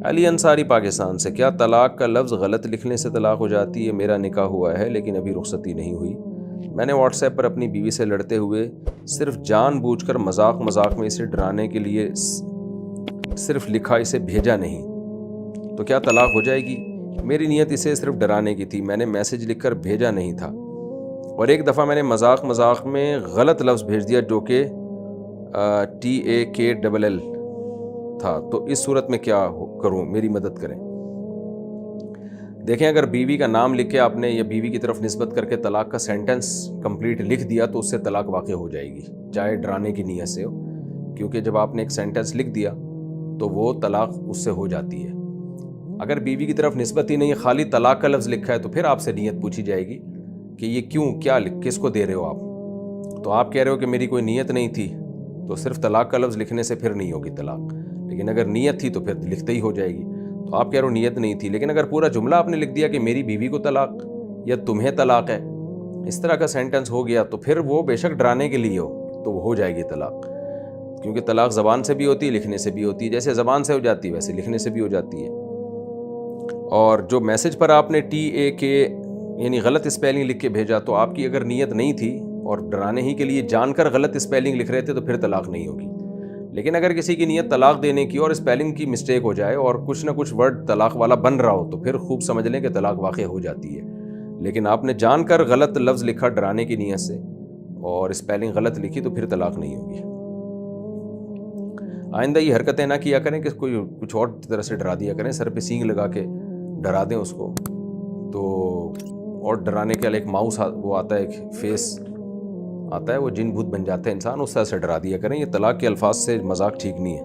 علی انصاری پاکستان سے، کیا طلاق کا لفظ غلط لکھنے سے طلاق ہو جاتی ہے؟ میرا نکاح ہوا ہے لیکن ابھی رخصتی نہیں ہوئی. میں نے واٹس ایپ پر اپنی بیوی سے لڑتے ہوئے صرف جان بوجھ کر مذاق میں اسے ڈرانے کے لیے صرف لکھا، اسے بھیجا نہیں، تو کیا طلاق ہو جائے گی؟ میری نیت اسے صرف ڈرانے کی تھی، میں نے میسج لکھ کر بھیجا نہیں تھا، اور ایک دفعہ میں نے مذاق میں غلط لفظ بھیج دیا جو کہ TAKLL تھا، تو اس صورت میں کیا کروں؟ میری مدد کریں. دیکھیں، اگر بیوی کا نام لکھ کے آپ نے یا بیوی کی طرف نسبت کر کے طلاق کا سینٹنس کمپلیٹ لکھ دیا تو اس سے طلاق واقع ہو جائے گی، چاہے ڈرانے کی نیت سے ہو، کیونکہ جب آپ نے ایک سینٹنس لکھ دیا تو وہ طلاق اس سے ہو جاتی ہے. اگر بیوی کی طرف نسبت ہی نہیں، خالی طلاق کا لفظ لکھا ہے، تو پھر آپ سے نیت پوچھی جائے گی کہ یہ کیوں، کیا کس کو دے رہے ہو آپ؟ تو آپ کہہ رہے ہو کہ میری کوئی نیت نہیں تھی، تو صرف طلاق کا لفظ لکھنے سے پھر نہیں ہوگی طلاق. لیکن اگر نیت تھی تو پھر لکھتے ہی ہو جائے گی. تو آپ کہہ رہے ہو نیت نہیں تھی، لیکن اگر پورا جملہ آپ نے لکھ دیا کہ میری بیوی کو طلاق یا تمہیں طلاق ہے، اس طرح کا سینٹنس ہو گیا، تو پھر وہ بے شک ڈرانے کے لیے ہو تو وہ ہو جائے گی طلاق. کیونکہ طلاق زبان سے بھی ہوتی ہے، لکھنے سے بھی ہوتی ہے، جیسے زبان سے ہو جاتی ہے ویسے لکھنے سے بھی ہو جاتی ہے. اور جو میسج پر آپ نے TAK یعنی غلط اسپیلنگ لکھ کے بھیجا، تو آپ کی اگر نیت نہیں تھی اور ڈرانے ہی کے لیے جان کر غلط اسپیلنگ لکھ رہے تھے، تو پھر طلاق نہیں ہوگی. لیکن اگر کسی کی نیت طلاق دینے کی اور اسپیلنگ کی مسٹیک ہو جائے اور کچھ نہ کچھ ورڈ طلاق والا بن رہا ہو، تو پھر خوب سمجھ لیں کہ طلاق واقع ہو جاتی ہے. لیکن آپ نے جان کر غلط لفظ لکھا ڈرانے کی نیت سے اور اسپیلنگ غلط لکھی، تو پھر طلاق نہیں ہوگی. آئندہ یہ حرکتیں نہ کیا کریں کہ کوئی کچھ اور طرح سے ڈرا دیا کریں، سر پہ سینگ لگا کے ڈرا دیں اس کو. تو اور ڈرانے کے لیے ایک ماؤس وہ آتا ہے، ایک فیس آتا ہے، وہ جن بھوت بن جاتے ہیں انسان، اس طرح سے ڈرا دیا کریں. یہ طلاق کے الفاظ سے مذاق ٹھیک نہیں ہے.